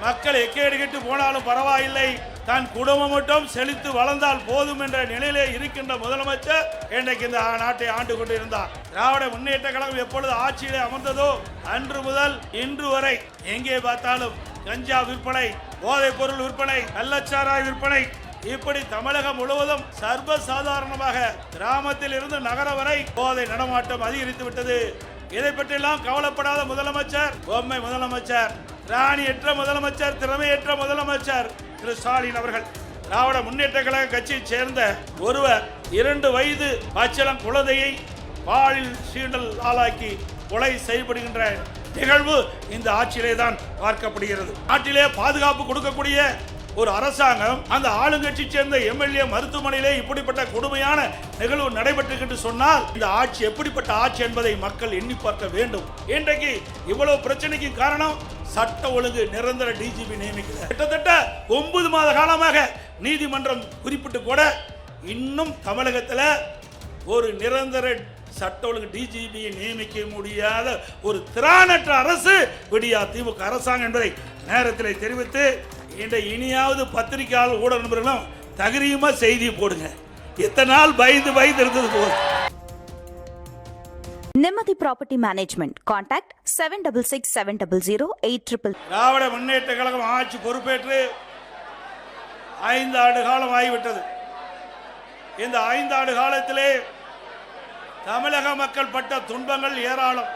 மக்கள் எக்கேடு கெட்டு போனாலும் பரவாயில்லை, தன் குடும்பம் மட்டும் செழித்து வளர்ந்தால் போதும் என்ற நிலையிலே இருக்கின்ற முதலமைச்சர் இன்றைக்கு இந்த நாட்டை ஆண்டு கொண்டிருந்தார். திராவிட முன்னேற்ற கழகம் எப்பொழுது ஆட்சியிலே அமர்ந்ததோ அன்று முதல் இன்று வரை எங்கே பார்த்தாலும் கஞ்சா விற்பனை, போதைப் பொருள் விற்பனை, கள்ளச்சாராய விற்பனை, இப்படி தமிழகம் முழுவதும் சர்வசாதாரணமாக கிராமத்தில் இருந்து நகர வரை போதை நடமாட்டம் அதிகரித்து விட்டது. இதை பற்றியெல்லாம் கவலைப்படாத முதலமைச்சர், பொம்மை முதலமைச்சர், ராணியற்ற முதலமைச்சர், திறமையற்ற முதலமைச்சர் திரு ஸ்டாலின் அவர்கள். திராவிட முன்னேற்ற கழக கட்சியைச் சேர்ந்த ஒருவர் 2 வயது பச்சிளம் குழந்தையை பாலில் சீண்டல் ஆளாக்கி கொலை செய்யப்படுகின்ற நிகழ்வு இந்த ஆட்சியிலே தான் பார்க்கப்படுகிறது. நாட்டிலே பாதுகாப்பு கொடுக்கக்கூடிய ஒரு அரசாங்கம் அந்த ஆளுங்கட்சி சேர்ந்த எம்எல்ஏ மருத்துவமனையிலே இப்படிப்பட்ட கொடுமையான நிகழ்வு நடைபெற்று சொன்னால் இந்த ஆட்சி எப்படிப்பட்ட ஆட்சி என்பதை மக்கள் எண்ணி பார்க்க வேண்டும். இன்றைக்கு இவ்வளவு பிரச்சனைக்கு காரணம் சட்ட ஒழுங்கு நிரந்தர டிஜிபி நியமிக்கிறார். கிட்டத்தட்ட 9 மாத காலமாக நீதிமன்றம் குறிப்பிட்டு கூட இன்னும் தமிழகத்தில் ஒரு நிரந்தர சட்ட ஒழுங்கு டிஜிபியை நியமிக்க முடியாத ஒரு திராணற்ற அரசு விடியா திமுக அரசாங்கம் என்பதை நேரத்தில் தெரிவித்து இனியாவது பத்திரிகையாளர் ஊடக நண்பர்களும் தகுதியுமா செய்தி போடுங்க. இத்தனை நாள் பயந்து இருந்தது போதும். நிம்மதி property management. Contact 7667008800. Dravida Munnetra Kazhagam ஆட்சி பொறுப்பேற்று 5 ஆண்டு காலம் ஆகிவிட்டது. இந்த 5 ஆண்டு காலத்திலே தமிழக மக்கள் பட்ட துன்பங்கள் ஏராளம்.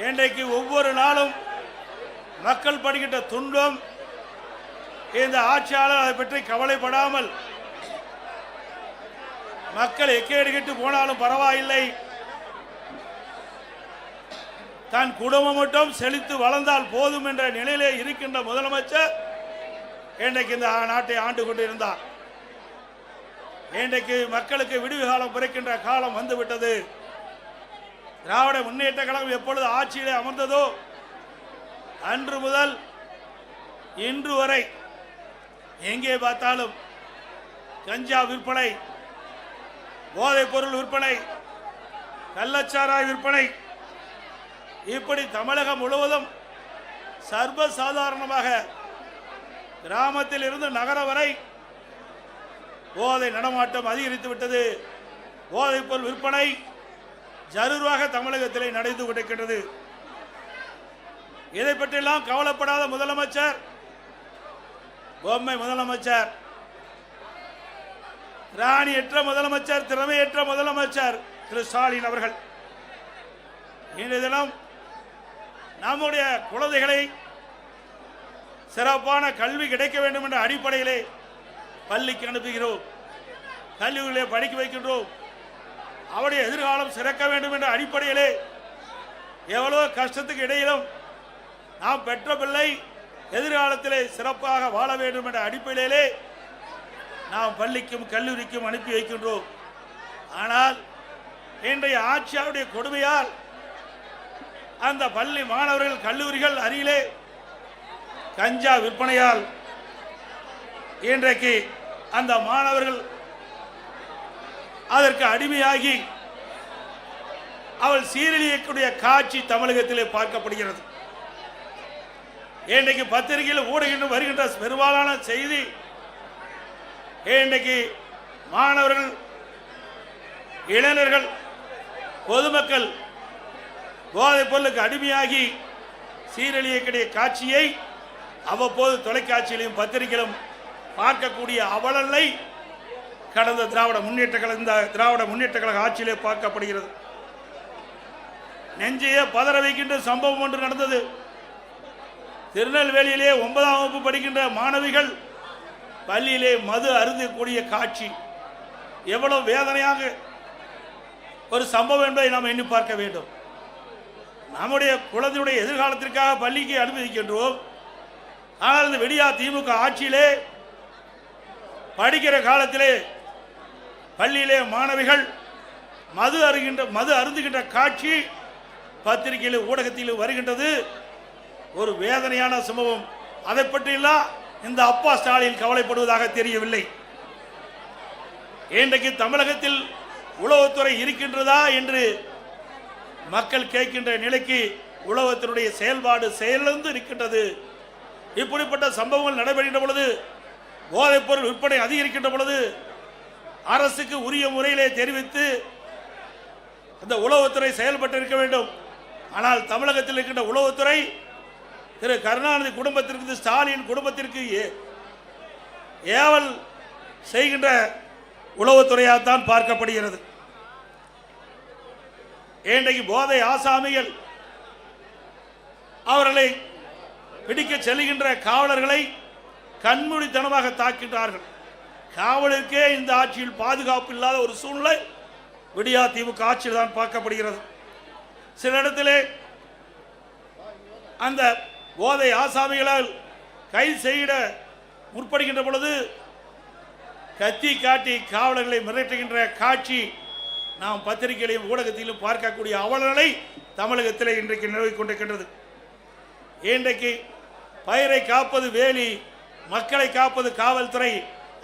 இன்றைக்கு ஒவ்வொரு நாளும் மக்கள் படுகின்ற துன்பம் இந்த ஆட்சியாளர் அதை பற்றி கவலைப்படாமல் மக்கள் எக்கேடு கெட்டு போனாலும் பரவாயில்லை, தன் குடும்பம் மட்டும் செழித்து வளர்ந்தால் போதும் என்ற நிலையிலே இருக்கின்ற முதலமைச்சர் இன்றைக்கு இந்த நாட்டை ஆண்டு கொண்டிருந்தார். இன்றைக்கு மக்களுக்கு விடுவு காலம் பிறக்கின்ற காலம் வந்துவிட்டது. திராவிட முன்னேற்ற கழகம் எப்பொழுது ஆட்சியிலே அமர்ந்ததோ அன்று முதல் இன்று வரை எங்கே பார்த்தாலும் கஞ்சா விற்பனை, போதைப் பொருள் விற்பனை, கள்ளச்சாராய விற்பனை, இப்படி தமிழகம் முழுவதும் சர்வசாதாரணமாக கிராமத்தில் இருந்து நகர வரை போதை நடமாட்டம் அதிகரித்து விட்டது. போதைப் பொருள் விற்பனை ஜரூராக தமிழகத்திலே நடந்து கொண்டிருக்கின்றது. இதை பற்றியெல்லாம் கவலைப்படாத முதலமைச்சர், பொம்மை முதலமைச்சர், ராணியற்ற முதலமைச்சர், திறமையற்ற முதலமைச்சர் திரு ஸ்டாலின் அவர்கள். இன்றைய தினம் நம்முடைய குழந்தைகளை சிறப்பான கல்வி கிடைக்க வேண்டும் என்ற அடிப்படையிலே பள்ளிக்கு அனுப்புகிறோம், கல்லூரியிலே படிக்க வைக்கின்றோம். அவருடைய எதிர்காலம் சிறக்க வேண்டும் என்ற அடிப்படையிலே எவ்வளவு கஷ்டத்துக்கு இடையிலும் நாம் பெற்ற பிள்ளை எதிர்காலத்திலே சிறப்பாக வாழ வேண்டும் என்ற அடிப்படையிலே நாம் பள்ளிக்கும் கல்லூரிக்கும் அனுப்பி வைக்கின்றோம். ஆனால் இன்றைய ஆட்சியாளருடைய கொடுமையால் அந்த பள்ளி மாணவர்கள் கல்லூரிகள் அருகிலே கஞ்சா விற்பனையால் இன்றைக்கு அந்த மாணவர்கள் அதற்கு அடிமையாகி அவள் சீரழியக்கூடிய காட்சி தமிழகத்திலே பார்க்கப்படுகிறது. இன்றைக்கு பத்திரிகையில் ஊடகங்கள் வருகின்ற பெரும்பாலான செய்தி இன்றைக்கு மாணவர்கள், இளைஞர்கள், பொதுமக்கள் போதைப் பொருளுக்கு அடிமையாகி சீரழியக்கூடிய காட்சியை அவ்வப்போது தொலைக்காட்சியிலும் பத்திரிகையிலும் பார்க்கக்கூடிய அவலங்களை கடந்த திராவிட முன்னேற்ற கழக ஆட்சியிலே பார்க்கப்படுகிறது. நெஞ்சையே பதற வைக்கின்ற சம்பவம் ஒன்று நடந்தது. திருநெல்வேலியிலே 9ஆம் வகுப்பு படிக்கின்ற மாணவிகள் பள்ளியிலே மது அருந்தக்கூடிய காட்சி எவ்வளவு வேதனையாக ஒரு சம்பவம் என்பதை நாம் எண்ணி பார்க்க வேண்டும். நம்முடைய குழந்தையுடைய எதிர்காலத்திற்காக பள்ளிக்கு அனுமதிக்கின்றோம். ஆனால் இந்த விடியா திமுக ஆட்சியிலே படிக்கிற காலத்திலே பள்ளியிலே மாணவிகள் மது அருந்துகின்ற காட்சி பத்திரிகையில் ஊடகத்தில் வருகின்றது. ஒரு வேதனையான சம்பவம். அதை பற்றியெல்லாம் இந்த அப்பா ஸ்டாலின் கவலைப்படுவதாக தெரியவில்லை. இன்றைக்கு தமிழகத்தில் உளவுத்துறை இருக்கின்றதா என்று மக்கள் கேட்கின்ற நிலைக்கு உளவுத்துறையுடைய செயல்பாடு செயலிழந்து இருக்கின்றது. இப்படிப்பட்ட சம்பவங்கள் நடைபெறுகின்ற பொழுது, போதைப்பொருள் விற்பனை அதிகரிக்கின்ற பொழுது அரசுக்கு உரிய முறையிலே தெரிவித்து அந்த உளவுத்துறை செயல்பட்டு இருக்க வேண்டும். ஆனால் தமிழகத்தில் இருக்கின்ற உளவுத்துறை திரு கருணாநிதி குடும்பத்திற்கு, ஸ்டாலின் குடும்பத்திற்கு ஏவல் செய்கின்ற உளவுத்துறையாகத்தான் பார்க்கப்படுகிறது. இன்றைக்கு போதை ஆசாமிகள் அவர்களை பிடிக்க செல்கின்ற காவலர்களை கண்மூடித்தனமாக தாக்கின்றார்கள். காவலருக்கே இந்த ஆட்சியில் பாதுகாப்பு இல்லாத ஒரு சூழ்நிலை விடியா திமுக ஆட்சியில் தான் பார்க்கப்படுகிறது. சில இடத்திலே அந்த போதை ஆசாமிகளால் கைது செய்ய முற்படுகின்ற பொழுது கத்தி காட்டி காவலர்களை மிரட்டுகின்ற காட்சி நாம் பத்திரிகையிலும் ஊடகத்திலும் பார்க்கக்கூடிய அவலநிலை தமிழகத்தில் இன்றைக்கு நிலவிக் கொண்டிருக்கின்றது. இன்றைக்கு பயிரை காப்பது வேலி, மக்களை காப்பது காவல்துறை.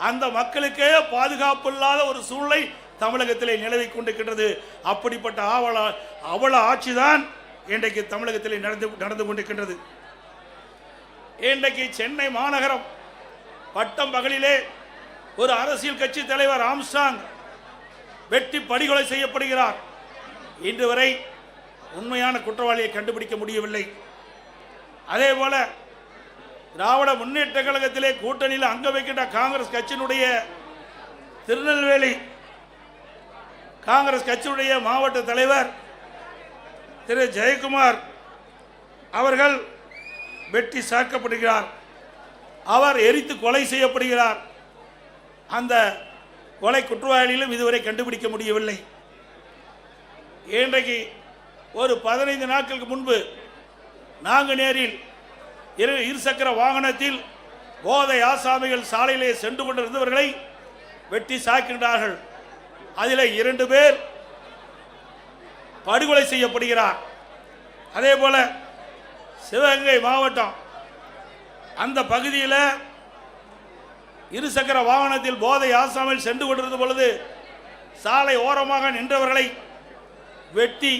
அந்த மக்களுக்கே பாதுகாப்பு இல்லாத ஒரு சூழ்நிலை தமிழகத்திலே நிலவிக் கொண்டிருக்கின்றது. அப்படிப்பட்ட அவல ஆட்சிதான் இன்றைக்கு தமிழகத்திலே நடந்து கொண்டிருக்கின்றது. இன்றைக்கு சென்னை மாநகரம் பட்டம் பகலிலே ஒரு அரசியல் கட்சி தலைவர் ஆம்ஸ்ட்ராங் வெட்டி படுகொலை செய்யப்படுகிறார். இன்று வரை உண்மையான குற்றவாளியை கண்டுபிடிக்க முடியவில்லை. அதே போல திராவிட முன்னேற்ற கழகத்திலே கூட்டணியில் அங்க வைக்கின்ற காங்கிரஸ் கட்சியினுடைய திருநெல்வேலி காங்கிரஸ் கட்சியுடைய மாவட்ட தலைவர் திரு ஜெயக்குமார் அவர்கள் வெட்டி சாக்கப்படுகிறார். அவர் எரித்து கொலை செய்யப்படுகிறார். அந்த கொலை குற்றவாளிகளும் இதுவரை கண்டுபிடிக்க முடியவில்லை. இன்றைக்கு ஒரு 15 நாட்களுக்கு முன்பு நாங்குநேரில் இருசக்கர வாகனத்தில் போதை ஆசாமிகள் சாலையிலே சென்று கொண்டிருந்தவர்களை வெட்டி சாக்கின்றார்கள். அதில் 2 பேர் படுகொலை செய்யப்படுகிறார். அதே போல சிவகங்கை மாவட்டம் அந்த பகுதியில் இருசக்கர வாகனத்தில் போதை ஆசாமிகள் சென்று கொண்டிருந்த பொழுது சாலை ஓரமாக நின்றவர்களை வெட்டி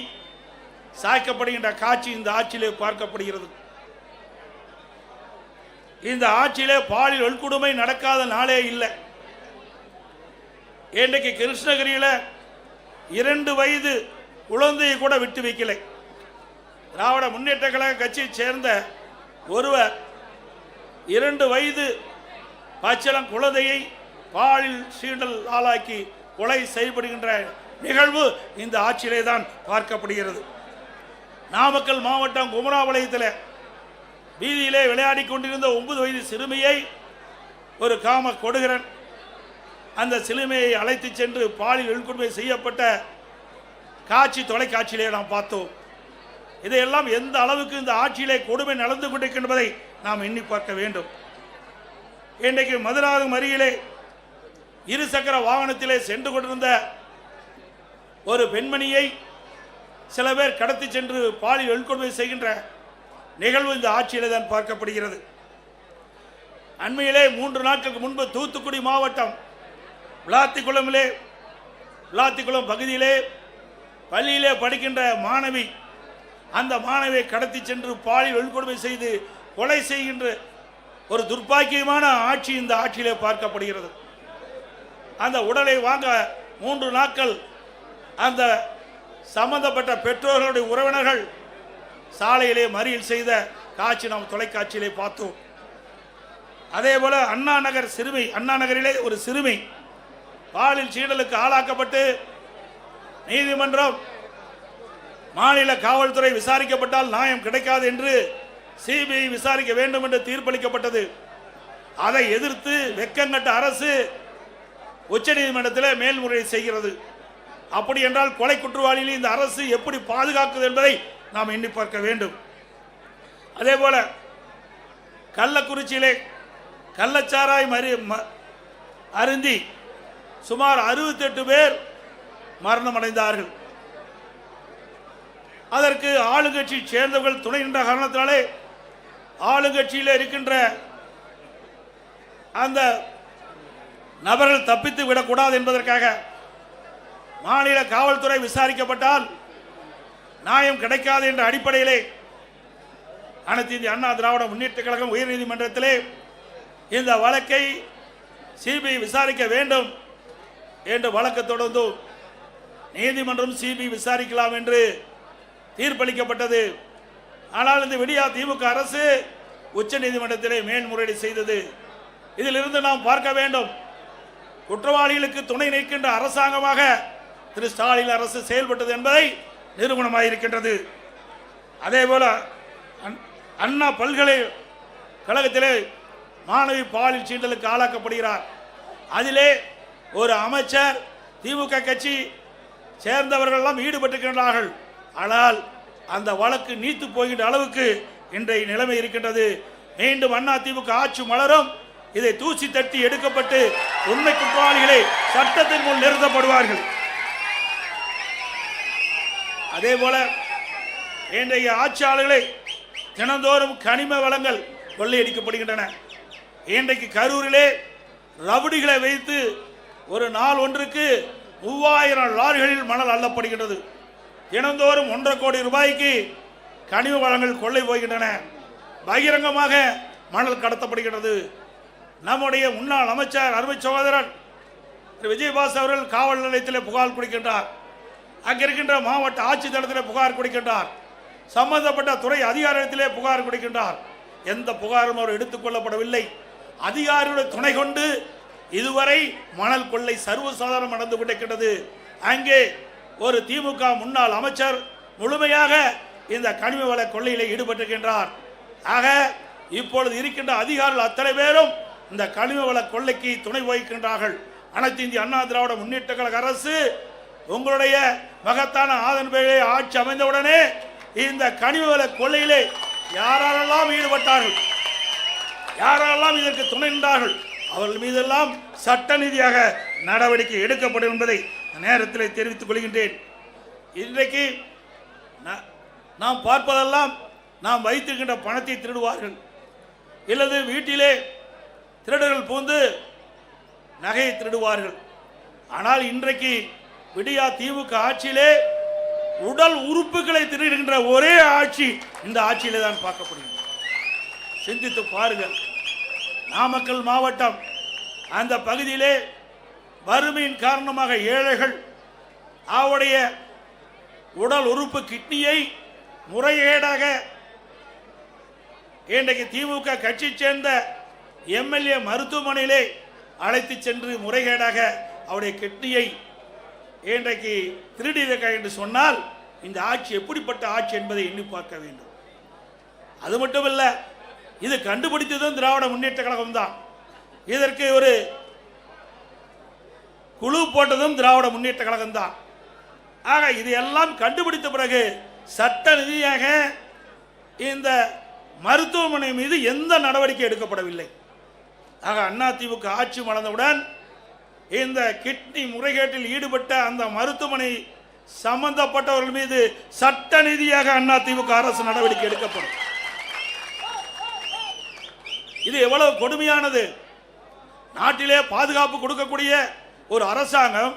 சாய்க்கப்படுகின்ற காட்சி இந்த ஆட்சியிலே பார்க்கப்படுகிறது. இந்த ஆட்சியிலே பாலியல் வன்கொடுமை நடக்காத நாளே இல்லை. இன்றைக்கு கிருஷ்ணகிரியில் 2 வயது குழந்தையை கூட விட்டு வைக்கலை. திராவிட முன்னேற்ற கழக கட்சியை சேர்ந்த ஒருவர் 2 வயது பச்சிளம் குழந்தையை பாலியல் சீண்டல் ஆளாக்கி கொலை செய்யப்படுகின்ற நிகழ்வு இந்த ஆட்சியிலே தான் பார்க்கப்படுகிறது. நாமக்கல் மாவட்டம் குமராபாளையத்தில் வீதியிலே விளையாடி கொண்டிருந்த 9 வயது சிறுமியை ஒரு காம கொடுகிறன் அந்த சிறுமியை அழைத்து சென்று பாலியல் வன்கொடுமை செய்யப்பட்ட காட்சி தொலைக்காட்சியிலே நாம் பார்த்தோம். இதையெல்லாம் எந்த அளவுக்கு இந்த ஆட்சியிலே கொடுமை நடந்து கொண்டிருக்கின்றதை நாம் எண்ணி பார்க்க வேண்டும். இன்றைக்கு மதுராந்தகம் அருகிலே இருசக்கர வாகனத்திலே சென்று கொண்டிருந்த ஒரு பெண்மணியை சில பேர் கடத்தி சென்று பாலியல் வன்கொடுமை செய்கின்ற நிகழ்வு இந்த ஆட்சியிலே தான் பார்க்கப்படுகிறது. அண்மையிலே 3 நாட்களுக்கு முன்பு தூத்துக்குடி மாவட்டம் விளாத்திக்குளம் பகுதியிலே பள்ளியிலே படிக்கின்ற மாணவி, அந்த மாணவியை கடத்தி சென்று பாலியல் வன்கொடுமை செய்து கொலை செய்கின்ற ஒரு துர்ப்பாக்கியமான ஆட்சி இந்த ஆட்சியிலே பார்க்கப்படுகிறது. அந்த உடலை வாங்க 3 நாட்கள் அந்த சம்பந்தப்பட்ட பெற்றோர்களுடைய உறவினர்கள் சாலையிலே மறியல் செய்த காட்சி நாம் தொலைக்காட்சியிலே பார்த்தோம். அதே போல அண்ணா நகரிலே ஒரு சிறுமி பாலியல் சீண்டலுக்கு ஆளாக்கப்பட்டு நீதிமன்றம் மாநில காவல்துறை விசாரிக்கப்பட்டால் நியாயம் கிடைக்காது என்று சிபிஐ விசாரிக்க வேண்டும் என்று தீர்ப்பளிக்கப்பட்டது. அதை எதிர்த்து வெக்கங்கட்ட அரசு உச்சநீதிமன்றத்தில் மேல்முறையீடு செய்கிறது. அப்படி என்றால் கொலை குற்றவாளிகளை இந்த அரசு எப்படி பாதுகாக்குது என்பதை நாம் எண்ணி பார்க்க வேண்டும். அதே போல கள்ளக்குறிச்சியிலே கள்ளச்சாராய் அருந்தி சுமார் 68 பேர் மரணம் அடைந்தார்கள். அதற்கு ஆளுங்கட்சி சேர்ந்தவர்கள் துணை நின்ற காரணத்தினாலே ஆளுங்கட்சியில் இருக்கின்ற அந்த நபர்கள் தப்பித்து விடக்கூடாது என்பதற்காக மாநில காவல்துறை விசாரிக்கப்பட்டால் நியாயம் கிடைக்காது என்ற அடிப்படையிலே அனைத்து இந்திய அண்ணா திராவிட முன்னேற்ற கழகம் உயர்நீதிமன்றத்திலே இந்த வழக்கை சிபிஐ விசாரிக்க வேண்டும் என்று வழக்கு தொடர்ந்து நீதிமன்றம் சிபிஐ விசாரிக்கலாம் என்று தீர்ப்பளிக்கப்பட்டது. ஆனால் இந்த விடியா திமுக அரசு உச்ச நீதிமன்றத்திலே மேல்முறையீடு செய்தது. இதிலிருந்து நாம் பார்க்க வேண்டும், குற்றவாளிகளுக்கு துணை நிற்கின்ற அரசாங்கமாக திரு ஸ்டாலின் அரசு செயல்பட்டது என்பதை நிரூபணமாயிருக்கின்றது. அதேபோல அண்ணா பல்கலைக்கழகத்திலே மாணவி பாலியல் சீண்டலுக்கு ஆளாக்கப்படுகிறார். அதிலே ஒரு அமைச்சர் திமுக கட்சி சேர்ந்தவர்கள் எல்லாம் ஈடுபட்டிருக்கின்றார்கள். ஆனால் அந்த வழக்கு நீத்து போகின்ற அளவுக்கு இன்றைய நிலைமை இருக்கின்றது. மீண்டும் அண்ணா திமுக ஆட்சி மலரும், இதை தூசி தட்டி எடுக்கப்பட்டு உண்மை குற்றவாளிகளை சட்டத்தின் முன் நிறுத்தப்படுவார்கள். அதே போல இன்றைய ஆட்சியாளர்களை தினந்தோறும் கனிம வளங்கள் கொள்ளையடிக்கப்படுகின்றன. இன்றைக்கு கரூரிலே ரவுடிகளை வைத்து ஒரு நாள் ஒன்றுக்கு 3000 லாரிகளில் மணல் அள்ளப்படுகின்றது. தினந்தோறும் 1.5 கோடி ரூபாய்க்கு கனிம வளங்கள் கொள்ளை போகின்றன. பகிரங்கமாக மணல் கடத்தப்படுகிறது. நம்முடைய முன்னாள் அமைச்சர் அருமை சகோதரன் விஜயபாஸ் அவர்கள் காவல் நிலையத்தில் புகார் கொடுக்கின்றார். அங்கிருக்கின்ற மாவட்ட ஆட்சித்தளத்திலே புகார் கொடுக்கின்றார். சம்பந்தப்பட்ட துறை அதிகாரத்திலே புகார் கொடுக்கின்றார். எந்த புகாரும் அவர் எடுத்துக்கொள்ளப்படவில்லை. அதிகாரியுடைய துணை கொண்டு இதுவரை மணல் கொள்ளை சர்வசாதாரணம் நடந்து கொண்டிருக்கிறது. அங்கே ஒரு திமுக முன்னாள் அமைச்சர் முழுமையாக இந்த கனிம வள கொள்ளையிலே ஈடுபட்டிருக்கின்றார். ஆக இப்பொழுது இருக்கின்ற அதிகாரிகள் அத்தனை பேரும் இந்த கனிம வள கொள்ளைக்கு துணை வகிக்கின்றார்கள். அனைத்து இந்திய அண்ணா திராவிட முன்னேற்ற கழக அரசு உங்களுடைய மகத்தான ஆதரவிலே ஆட்சி அமைந்தவுடனே இந்த கனிம வள கொள்ளையிலே யாரெல்லாம் ஈடுபட்டார்கள், யாரெல்லாம் இதற்கு துணை நின்றார்கள், அவர்கள் மீதெல்லாம் சட்ட ரீதியாக நடவடிக்கை எடுக்கப்படும் என்பதை நேரத்தில் தெரிவித்துக் கொள்கின்றேன். இன்றைக்கு நாம் பார்ப்பதெல்லாம் நாம் வைத்திருக்கின்ற பணத்தை திருடுவார்கள், இல்லது வீட்டிலே திருடர்கள் பூந்து நகையை திருடுவார்கள். ஆனால் இன்றைக்கு விடியா திமுக ஆட்சியிலே உடல் உறுப்புகளை திருடுகின்ற ஒரே ஆட்சி இந்த ஆட்சியிலே தான் பார்க்கப்படுகிறது. சிந்தித்து பாருங்கள். நாமக்கல் மாவட்டம் அந்த பகுதியிலே வறுமையின் காரணமாக ஏழைகள் அவருடைய உடல் உறுப்பு கிட்னியை முறைகேடாக இன்றைக்கு திமுக கட்சி சேர்ந்த எம்எல்ஏ மருத்துவமனையிலே அழைத்து சென்று முறைகேடாக அவருடைய கிட்னியை இன்றைக்கு திருடியிருக்க என்று சொன்னால் இந்த ஆட்சி எப்படிப்பட்ட ஆட்சி என்பதை எண்ணி பார்க்க வேண்டும். அது மட்டுமல்ல, இது கண்டுபிடித்ததும் திராவிட முன்னேற்ற கழகம் தான். இதற்கு ஒரு குழு போட்டதும் திராவிட முன்னேற்ற கழகம் தான். ஆக இதையெல்லாம் கண்டுபிடித்த பிறகு சட்ட ரீதியாக இந்த மருத்துவமனை மீது எந்த நடவடிக்கை எடுக்கப்படவில்லை. ஆக அதிமுக ஆட்சி மலர்ந்தவுடன் இந்த கிட்னி முறைகேட்டில் ஈடுபட்ட அந்த மருத்துவமனை சம்பந்தப்பட்டவர்கள் மீது சட்ட ரீதியாக அதிமுக அரசு நடவடிக்கை எடுக்கப்படும். இது எவ்வளவு கொடுமையானது! நாட்டிலே பாதுகாப்பு கொடுக்கக்கூடிய ஒரு அரசாங்கம்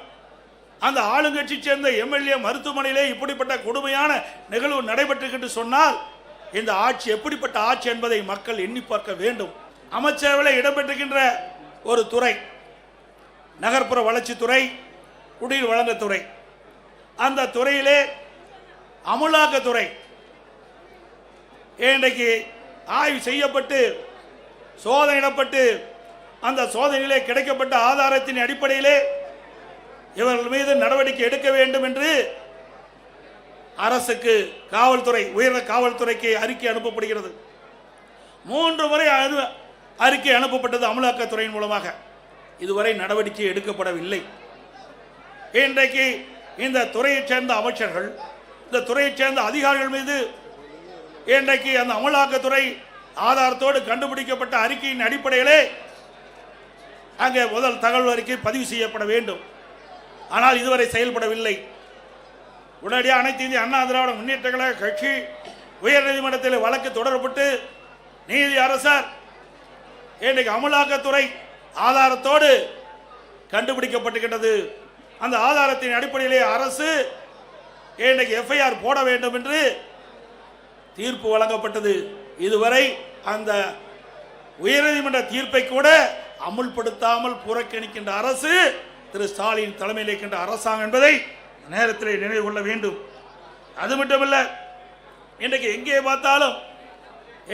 அந்த ஆளுங்கட்சி சேர்ந்த எம்எல்ஏ மருத்துவமனையிலே இப்படிப்பட்ட கொடுமையான நிகழ்வு நடைபெற்று சொன்னால் இந்த ஆட்சி எப்படிப்பட்ட ஆட்சி என்பதை மக்கள் எண்ணி பார்க்க வேண்டும். அமைச்சரவையில் இடம்பெற்றிருக்கின்ற ஒரு துறை நகர்ப்புற வளர்ச்சித்துறை, குடிநீர் வழங்கத்துறை. அந்த துறையிலே அமலாக்கத்துறை இன்றைக்கு ஆய்வு செய்யப்பட்டு சோதனையிடப்பட்டு அந்த சோதனையிலே கிடைக்கப்பட்ட ஆதாரத்தின் அடிப்படையிலே இவர்கள் மீது நடவடிக்கை எடுக்க வேண்டும் என்று அரசுக்கு காவல்துறை, உயர்ந்த காவல்துறைக்கு அறிக்கை அனுப்பப்படுகிறது. 3 முறை அறிக்கை அனுப்பப்பட்டது அமலாக்கத்துறையின் மூலமாக. இதுவரை நடவடிக்கை எடுக்கப்படவில்லை. இன்றைக்கு இந்த துறையைச் சேர்ந்த அமைச்சர்கள், இந்த துறையைச் சேர்ந்த அதிகாரிகள் மீது இன்றைக்கு அந்த அமலாக்கத்துறை ஆதாரத்தோடு கண்டுபிடிக்கப்பட்ட அறிக்கையின் அடிப்படையிலே அங்கே முதல் தகவல் அறிக்கை பதிவு செய்யப்பட வேண்டும். ஆனால் இதுவரை செயல்படவில்லை. உடனடியாக அனைத்து இந்திய அண்ணா திராவிட முன்னேற்ற கழக கட்சி உயர்நீதிமன்றத்தில் வழக்கு தொடரப்பட்டு நீதி அரசர் இன்றைக்கு அமலாக்கத்துறை ஆதாரத்தோடு கண்டுபிடிக்கப்பட்டிருக்கிறது. அந்த ஆதாரத்தின் அடிப்படையிலே அரசு இன்றைக்கு எஃப்ஐஆர் போட வேண்டும் என்று தீர்ப்பு வழங்கப்பட்டது. இதுவரை அந்த உயர்நீதிமன்ற தீர்ப்பை கூட அமுல்படுத்தாமல் புறக்கணிக்கின்ற அரசு திரு ஸ்டாலின் தலைமையில் இருக்கின்ற அரசாங்கம் என்பதை நேரத்தில் நினைவு கொள்ள வேண்டும். அது மட்டுமல்ல, இன்றைக்கு எங்கே பார்த்தாலும்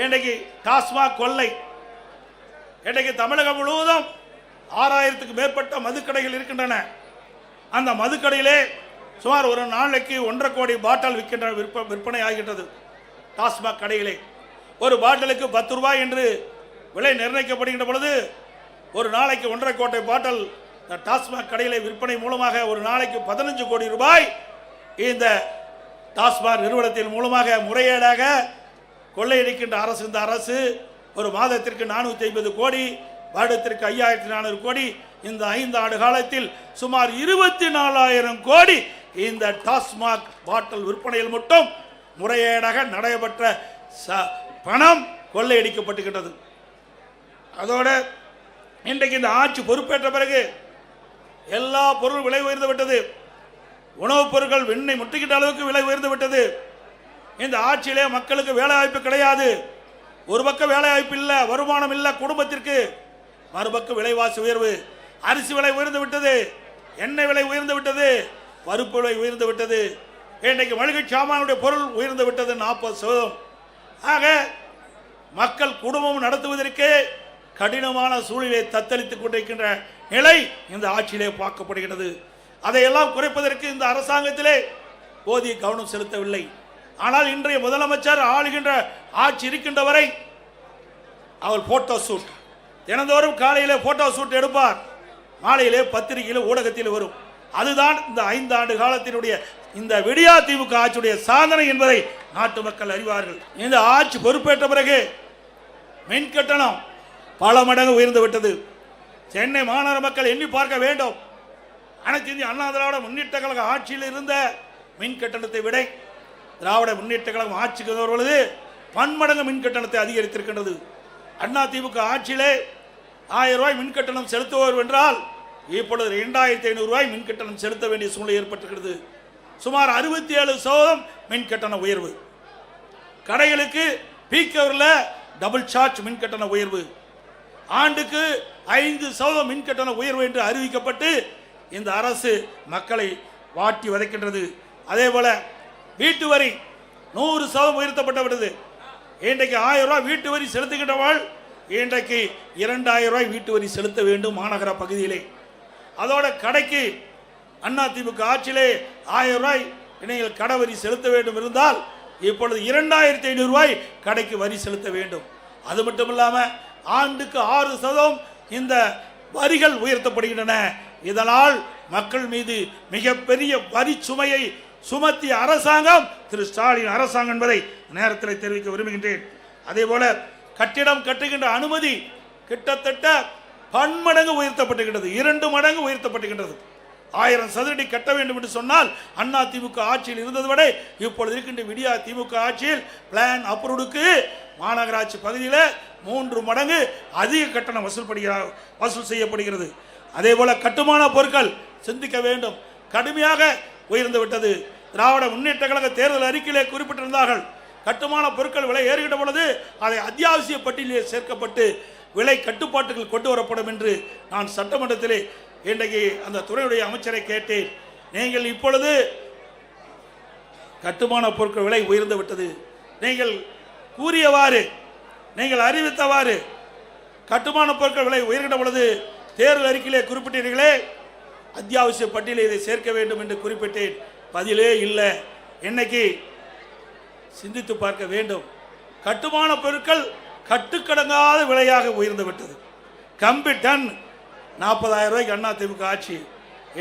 இன்றைக்கு டாஸ்மாக் கொள்ளை, இன்றைக்கு தமிழகம் முழுவதும் 6000க்கு மேற்பட்ட மதுக்கடைகள் இருக்கின்றன. அந்த மதுக்கடையிலே சுமார் ஒரு நாளைக்கு 1.5 கோடி பாட்டில் விற்பனை ஆகின்றது. டாஸ்மாக் கடையிலே ஒரு பாட்டிலுக்கு 10 ரூபாய் என்று விலை நிர்ணயிக்கப்படுகின்ற பொழுது ஒரு நாளைக்கு 1.5 கோடி பாட்டில் டாஸ்மாக் கடையிலே விற்பனை மூலமாக ஒரு நாளைக்கு 15 கோடி ரூபாய் இந்த டாஸ்மாக் நிறுவனத்தின் மூலமாக முறையீடாக கொள்ளையடிக்கின்ற அரசு. இந்த அரசு ஒரு மாதத்திற்கு 450 கோடி, வருடத்திற்கு 5400 கோடி, இந்த 5 ஆண்டு காலத்தில் சுமார் 24,000 கோடி இந்த டாஸ்மாக் பாட்டில் விற்பனையில் மட்டும் முறையீடாக நடைபெற்ற பணம் கொள்ளையடிக்கப்பட்டுகின்றது. அதோட இன்றைக்கு இந்த ஆட்சி பொறுப்பேற்ற பிறகு எல்லா பொருளும் விலை உயர்ந்து விட்டது. உணவுப் பொருட்கள் விண்ணை முட்டுகின்ற அளவுக்கு விலை உயர்ந்து விட்டது. இந்த ஆட்சியிலே மக்களுக்கு வேலை வாய்ப்பு கிடையாது. ஒரு பக்கம் வேலை வாய்ப்பு இல்லை, வருமானம் இல்லை குடும்பத்திற்கு, மறுபக்கம் விலைவாசி உயர்வு. அரிசி விலை உயர்ந்து விட்டது, எண்ணெய் விலை உயர்ந்து விட்டது, பருப்பு விலை உயர்ந்து விட்டது, இன்றைக்கு மளிகை சாமானுடைய பொருள் உயர்ந்து விட்டது 40%. ஆக மக்கள் குடும்பம் நடத்துவதற்கு கடினமான சூழ்நிலை தத்தளித்துக் கொண்டிருக்கின்ற நிலை இந்த ஆட்சியிலே பார்க்கப்படுகிறது. அதையெல்லாம் குறைப்பதற்கு இந்த அரசாங்கத்திலே போதிய கவனம் செலுத்தவில்லை. ஆனால் இன்றைய முதலமைச்சர் ஆளுகின்ற ஆட்சி இருக்கின்ற வரை அவர் போட்டோ ஷூட், தினந்தோறும் காலையிலே போட்டோ ஷூட் எடுப்பார், மாலையிலே பத்திரிகையில் ஊடகத்தில் வரும். அதுதான் இந்த 5 ஆண்டு காலத்தினுடைய இந்த விடியா திமுக ஆட்சியுடைய சாதனை என்பதை நாட்டு மக்கள் அறிவார்கள். இந்த ஆட்சி பொறுப்பேற்ற பிறகு மின் கட்டணம் பல மடங்கு உயர்ந்து விட்டது. சென்னை மாநகர மக்கள் எண்ணி பார்க்க வேண்டும். அனைத்து இந்திய அண்ணா திராவிட முன்னேற்ற கழக ஆட்சியில் இருந்த மின் கட்டணத்தை விட திராவிட முன்னேற்ற கழகம் ஆட்சிக்கு வருவது பன்மடங்கு மின் கட்டணத்தை அதிகரித்திருக்கின்றது. அண்ணா திமுக ஆட்சியிலே 1000 ரூபாய் மின் கட்டணம் செலுத்துவோர் என்றால் இப்பொழுது 2500 ரூபாய் மின் கட்டணம் செலுத்த வேண்டிய சூழ்நிலை ஏற்பட்டிருக்கிறது. சுமார் 67% மின் கட்டண உயர்வு. கடைகளுக்கு பீக் ஹவரில் டபுள் சார்ஜ் மின் கட்டண உயர்வு. ஆண்டுக்கு 5% மின் கட்டண உயர்வு என்று அறிவிக்கப்பட்டு இந்த அரசு மக்களை வாட்டி வதைக்கின்றது. அதே போல வீட்டு வரி 100% உயர்த்தப்பட்டு விட்டது. இன்றைக்கு 1000 ரூபாய் வீட்டு வரி செலுத்துகின்றவள் இன்றைக்கு 2000 ரூபாய் வீட்டு வரி செலுத்த வேண்டும் மாநகர பகுதியிலே. அதோட கடைக்கு அண்ணா திமுக ஆட்சியிலே 1000 ரூபாய் நீங்கள் கடை வரி செலுத்த வேண்டும் இருந்தால் இப்பொழுது 2500 ரூபாய் கடைக்கு வரி செலுத்த வேண்டும். அது மட்டும் இல்லாமல் ஆண்டுக்கு 6% இந்த வரிகள் உயர்த்தப்படுகின்றன. இதனால் மக்கள் மீது மிகப்பெரிய வரி சுமையை சுமத்திய அரசாங்கம் திரு ஸ்டாலின் அரசாங்கம் என்பதை நேரத்தில் தெரிவிக்க விரும்புகின்றேன். அதே போல கட்டிடம் கட்டுகின்ற அனுமதி கிட்டத்தட்ட பன்மடங்கு உயர்த்தப்பட்டுகின்றது, 2 மடங்கு உயர்த்தப்பட்டுகின்றது. 1000 சதுரடி கட்ட வேண்டும் என்று சொன்னால் அண்ணா திமுக ஆட்சியில் இருந்தது விட இப்பொழுது இருக்கின்ற விடியா திமுக ஆட்சியில் பிளான் அப்ரூவ்டுக்கு மாநகராட்சி பகுதியில் 3 மடங்கு அதிக கட்டணம் வசூல் செய்யப்படுகிறது. அதே போல கட்டுமான பொருட்கள் சிந்திக்க வேண்டும், கடுமையாக உயர்ந்து விட்டது. திராவிட முன்னேற்ற கழக தேர்தல் அறிக்கையிலே குறிப்பிட்டிருந்தார்கள், கட்டுமான பொருட்கள் விலை ஏறுகின்ற பொழுது அதை அத்தியாவசிய பட்டியலிலே சேர்க்கப்பட்டு விலை கட்டுப்பாட்டுகள் கொண்டு வரப்படும் என்று நான் சட்டமன்றத்திலே இன்றைக்கு அந்த துறையுடைய அமைச்சரை கேட்டேன். நீங்கள் இப்பொழுது கட்டுமான பொருட்கள் விலை உயர்ந்து விட்டது, நீங்கள் கூறியவாறு நீங்கள் அறிவித்தவாறு கட்டுமான பொருட்கள் விலை உயர்கின்ற பொழுது தேர்தல் அறிக்கையிலே குறிப்பிட்டீர்களே அத்தியாவசிய பட்டியலில் இதை சேர்க்க வேண்டும் என்று குறிப்பிட்டேன். பதிலே இல்லை. இன்னைக்கு சிந்தித்து பார்க்க வேண்டும். கட்டுமான பொருட்கள் கட்டுக்கடங்காத விலையாக உயர்ந்து விட்டது. கம்பி டன் 40,000 ரூபாய்க்கு அண்ணா திமுக ஆட்சி,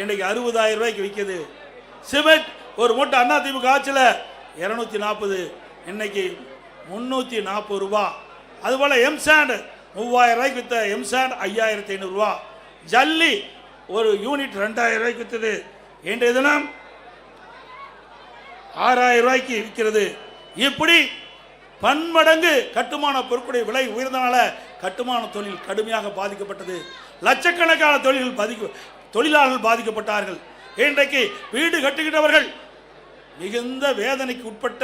இன்னைக்கு 60,000 ரூபாய்க்கு விற்கிது. சிமெண்ட் ஒரு மூட்டை அண்ணா திமுக ஆட்சியில் 240, இன்னைக்கு 340 ரூபா. அதுபோல் எம்சாண்ட் 3000 ரூபாய்க்கு விற்ற எம்சாண்ட் 5500 ரூபா. ஜல்லி ஒரு யூனிட் 2000 ரூபாய்க்கு விற்றது, இன்றைய தினம் 6000 ரூபாய்க்கு விற்கிறது. இப்படி பன்மடங்கு கட்டுமான பொருட்களுடைய விலை உயர்ந்தனால கட்டுமான தொழில் கடுமையாக பாதிக்கப்பட்டது. லட்சக்கணக்கான தொழிலாளர்கள் பாதிக்கப்பட்டார்கள். இன்றைக்கு வீடு கட்டுகின்றவர்கள் மிகுந்த வேதனைக்கு உட்பட்ட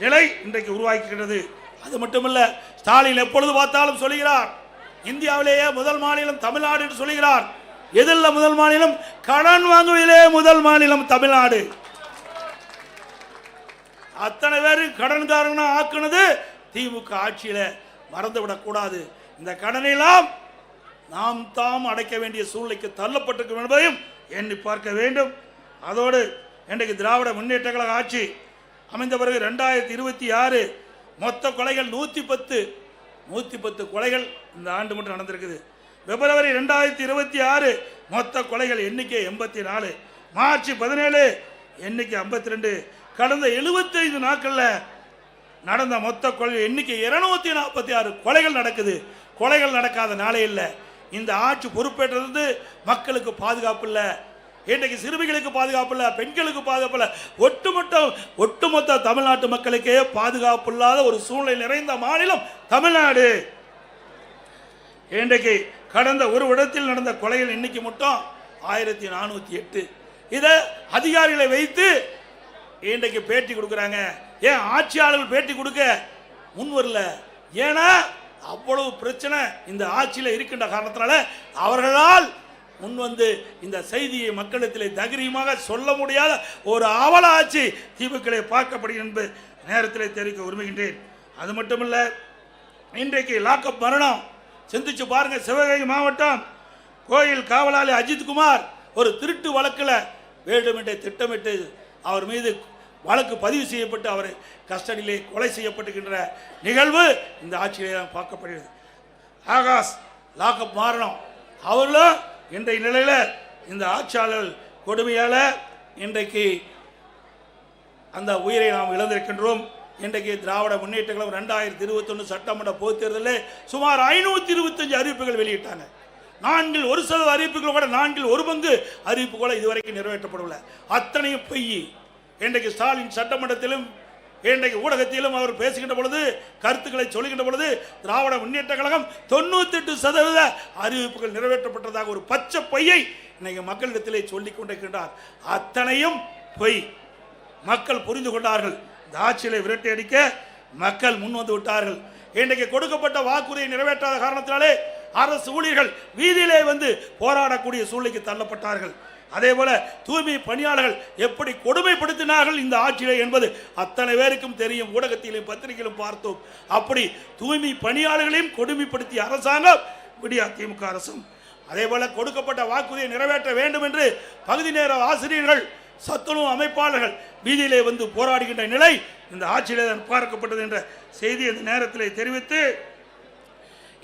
நிலை இன்றைக்கு உருவாக்குகிறது. அது மட்டுமல்ல, ஸ்டாலின் எப்பொழுது பார்த்தாலும் சொல்கிறார், இந்தியாவிலேயே முதல் மாநிலம் தமிழ்நாடு என்று சொல்கிறார். எதில் முதல் மாநிலம்? கடன் வாங்குவதிலே முதல் மாநிலம் தமிழ்நாடு. அத்தனை பேரு கடன்காரனா ஆக்குனது திமுக ஆட்சியில, மறந்துவிடக் கூடாது. இந்த கடனெல்லாம் நாம் தாம் அடைக்க வேண்டிய சூழ்நிலைக்கு தள்ளப்பட்டிருக்கும் என்பதையும் எண்ணி பார்க்க வேண்டும். அதோடு இன்றைக்கு திராவிட முன்னேற்ற கழக ஆட்சி அமைந்த பிறகு 2026 மொத்த கொலைகள் 110 கொலைகள் இந்த ஆண்டு மட்டும் நடந்திருக்குது. பிப்ரவரி 2026 மொத்த கொலைகள் எண்ணிக்கை 84, மார்ச் 17 எண்ணிக்கை 52. கடந்த 75 நாட்களில் நடந்த மொத்த கொலை எண்ணிக்கை 246 கொலைகள் நடக்குது. கொலைகள் நடக்காத நாளே இல்லை. இந்த ஆட்சி பொறுப்பேற்றது மக்களுக்கு பாதுகாப்பு இல்லை, இன்றைக்கு சிறுமிகளுக்கு பாதுகாப்பு இல்லை, பெண்களுக்கு பாதுகாப்பு இல்லை, ஒட்டுமொத்த தமிழ்நாட்டு மக்களுக்கே பாதுகாப்பு இல்லாத ஒரு சூழ்நிலை நிறைந்த மாநிலம் தமிழ்நாடு. இன்றைக்கு கடந்த ஒரு இடத்தில் நடந்த கொலைகள் எண்ணிக்கை மட்டும் 1408. இதை அதிகாரிகளை வைத்து இன்றைக்கு பேட்டி கொடுக்குறாங்க. ஏன் ஆட்சியாளர்கள் பேட்டி கொடுக்க முன் வரல? ஏன்னா அவ்வளவு பிரச்சனை இந்த ஆட்சியில் இருக்கின்ற காரணத்தினால அவர்களால் முன் வந்து இந்த செய்தியை மக்களிடத்தில் தைரியமாக சொல்ல முடியாத ஒரு அவல ஆட்சி திமுக பார்க்கப்படுகிறது என்பது நேரத்தில் தெரிவிக்க விரும்புகின்றேன். அது மட்டுமல்ல, இன்றைக்கு லாக்அப் மரணம் சிந்திச்சு பாருங்க. சிவகங்கை மாவட்டம் கோயில் காவலாளி அஜித்குமார் ஒரு திருட்டு வழக்கில் வேண்டுமென்றே திட்டமிட்டு அவர் மீது வழக்கு பதிவு செய்யப்பட்டு அவர் கஸ்டடியிலே கொலை செய்யப்பட்டுகின்ற நிகழ்வு இந்த ஆட்சியிலே பார்க்கப்படுகிறது. ஆகாஷ் லாக்அப் மாறணும். அவர்களும் இன்றைய நிலையில் இந்த ஆட்சியாளர் கொடுமையால் இன்றைக்கு அந்த உயிரை நாம் இழந்திருக்கின்றோம். இன்றைக்கு திராவிட முன்னேற்ற கழகம் 2021 சட்டமன்ற பொதுத் தேர்தலில் சுமார் 525 அறிவிப்புகள் வெளியிட்டாங்க. 1% அறிவிப்புகள் கூட 1/4 அறிவிப்பு கூட இதுவரைக்கும் நிறைவேற்றப்படவில்லை. அத்தனையும் பொய். இன்றைக்கு ஸ்டாலின் சட்டமன்றத்திலும் இன்றைக்கு ஊடகத்திலும் அவர் பேசுகின்ற பொழுது, கருத்துக்களை சொல்லுகின்ற பொழுது, திராவிட முன்னேற்ற கழகம் 98% அறிவிப்புகள் நிறைவேற்றப்பட்டதாக ஒரு பச்சை பொய்யை இன்னைக்கு மக்களிடத்திலே சொல்லிக் கொண்டிருக்கின்றார். அத்தனையும் பொய். மக்கள் புரிந்து கொண்டார்கள். இந்த ஆட்சியை விரட்டி அடிக்க மக்கள் முன் வந்து விட்டார்கள். இன்றைக்கு கொடுக்கப்பட்ட வாக்குறுதியை நிறைவேற்றாத காரணத்தினாலே அரசு ஊழியர்கள் வீதியிலே வந்து போராடக்கூடிய சூழ்நிலைக்கு தள்ளப்பட்டார்கள். அதே போல தூய்மை பணியாளர்கள் எப்படி கொடுமைப்படுத்தினார்கள் இந்த ஆட்சியிலே என்பது அத்தனை பேருக்கும் தெரியும். ஊடகத்திலும் பத்திரிகையிலும் பார்த்தோம். அப்படி தூய்மை பணியாளர்களையும் கொடுமைப்படுத்திய அரசாங்கம் விடியா திமுக அரசும். அதே போல கொடுக்கப்பட்ட வாக்குறுதியை நிறைவேற்ற வேண்டும் என்று பகுதி நேர ஆசிரியர்கள், சத்துணவு அமைப்பாளர்கள் வீதியிலே வந்து போராடுகின்ற நிலை இந்த ஆட்சியிலே பார்க்கப்பட்டது என்ற செய்தி இந்த நேரத்தில் தெரிவித்து,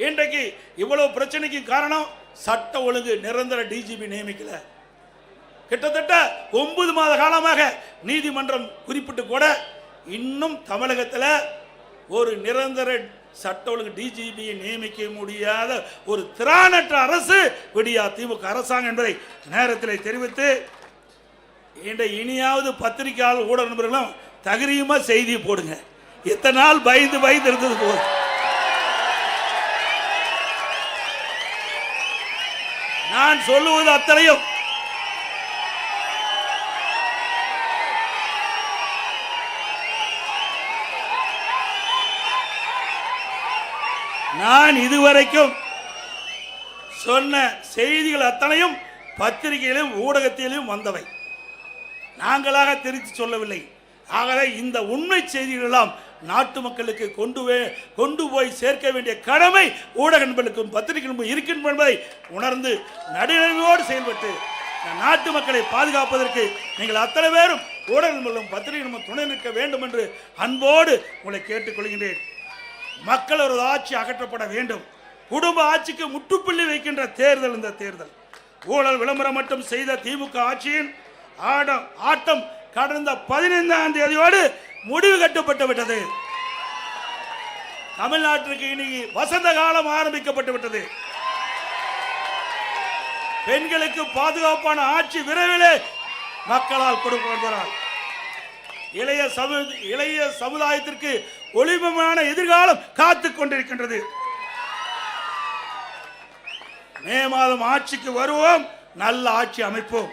இன்றைக்கு இவ்வளவு பிரச்சனைக்கு காரணம் சட்ட ஒழுங்கு நிரந்தர டிஜிபி நியமிக்கல. கிட்டத்தட்ட 9 மாத காலமாக நீதிமன்றம் குறிப்பிட்டு கூட இன்னும் தமிழகத்தில் ஒரு நிரந்தர சட்ட ஒழுங்கு டிஜிபியை நியமிக்க முடியாத ஒரு திராணற்ற அரசு விடியா திமுக அரசாங்கம் என்பதை நேரத்தில் தெரிவித்து, இனியாவது பத்திரிகையாளர் ஊடக நண்பர்களும் தகுதியுமா செய்தி போடுங்க. இத்தனை நாள் பயந்து இருந்தது போதும். நான் சொல்லுவது அத்தனையும் நான் இதுவரைக்கும் சொன்ன செய்திகள் அத்தனையும் பத்திரிகையிலும் ஊடகத்திலும் வந்தவை, நாங்களாக தெரிவித்து சொல்லவில்லை. ஆகவே இந்த உண்மை செய்திகள் எல்லாம் நாட்டு மக்களுக்கு கொண்டு போய் சேர்க்க வேண்டிய கடமை ஊடக நண்பர்களுக்கும் பத்திரிகைகளுக்கும் இருக்கின்ற என்பதை உணர்ந்து நடுநிலையோடு செயல்பட்டு நாட்டு மக்களை பாதுகாப்பதற்கு நீங்கள் அத்தனை பேரும் ஊடக நண்பர்களும் பத்திரிகைகளும் துணை நிற்க வேண்டும் என்று அன்போடு உங்களை கேட்டுக்கொள்கின்றேன். மக்கள் ஒரு ஆட்சி அகற்றப்பட வேண்டும். குடும்ப ஆட்சிக்கு முற்றுப்புள்ளி வைக்கின்ற தேர்தல் இந்த தேர்தல். ஊழல் விளம்பரம் மட்டும் செய்த திமுக ஆட்சியின் ஆட்டம் கடந்த 15ஆம் தேதியோடு முடிவு கட்டப்பட்டு விட்டது. தமிழ்நாட்டிற்கு இன்னைக்கு வசந்த காலம் ஆரம்பிக்கப்பட்டு விட்டது. பெண்களுக்கு பாதுகாப்பான ஆட்சி விரைவிலே மக்களால் கொடுக்கப்படுகிறார். இளைய சமுதாயத்திற்கு ஒளிமயமான எதிர்காலம் காத்துக் கொண்டிருக்கின்றது. மே மாதம் ஆட்சிக்கு வருவோம், நல்ல ஆட்சி அமைப்போம்.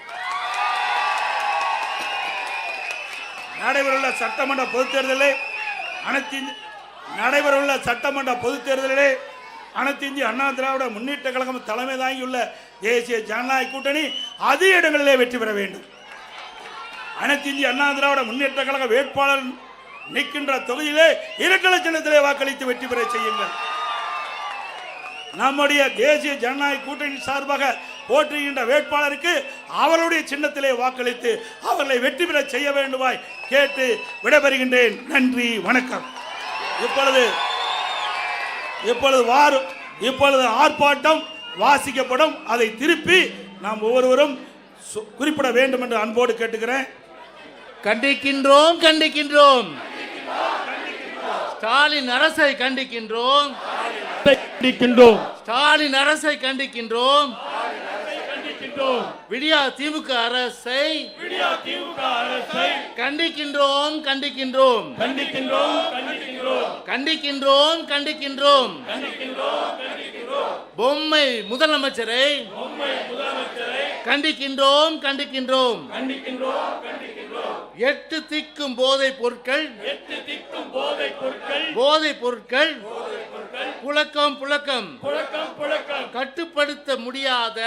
நடைபெறவுள்ள சட்டமன்ற பொதுத் தேர்தலில் நடைபெறவுள்ள சட்டமன்ற பொதுத் தேர்தலிலே அனைத்து இந்திய அண்ணா திராவிட முன்னேற்ற கழகம் தலைமை தாங்கியுள்ள தேசிய ஜனநாயக கூட்டணி அதிக இடங்களிலே வெற்றி பெற வேண்டும். அனைத்து இந்திய அண்ணா திராவிட முன்னேற்ற கழக வேட்பாளர் நிற்கின்ற தொகுதியிலே இரட்டை சின்னத்திலே வாக்களித்து வெற்றி பெற செய்யுங்கள். நம்முடைய தேசிய ஜனநாயக கூட்டணி சார்பாக போற்றுகின்ற வேட்பாளருக்கு அவருடைய சின்னத்திலே வாக்களித்து அவர்களை வெற்றி பெற செய்ய வேண்டுமாய் கேட்டு விடைபெறுகின்றேன். நன்றி, வணக்கம். இப்பொழுது ஆர்ப்பாட்டம் வாசிக்கப்படும். அதை திருப்பி நாம் ஒவ்வொருவரும் குறிப்பிட வேண்டும் என்று அன்போடு கேட்டுக்கிறேன். கண்டிக்கின்றோம் கண்டிக்கின்றோம் ஸ்டாலின் அரசை கண்டிக்கின்றோம். ஸ்டாலின் அரசை கண்டிக்கின்றோம். விடியா திமுக அரசை கண்டிக்கின்றோம் கண்டிக்கின்றோம் கண்டிக்கின்றோம் கண்டிக்கின்றோம். பொம்மை முதலமைச்சரை கண்டிக்கின்றோம் கண்டிக்கின்றோம். 8 திக்கும் போதைப் பொருட்கள் புழக்கம் கட்டுப்படுத்த முடியாத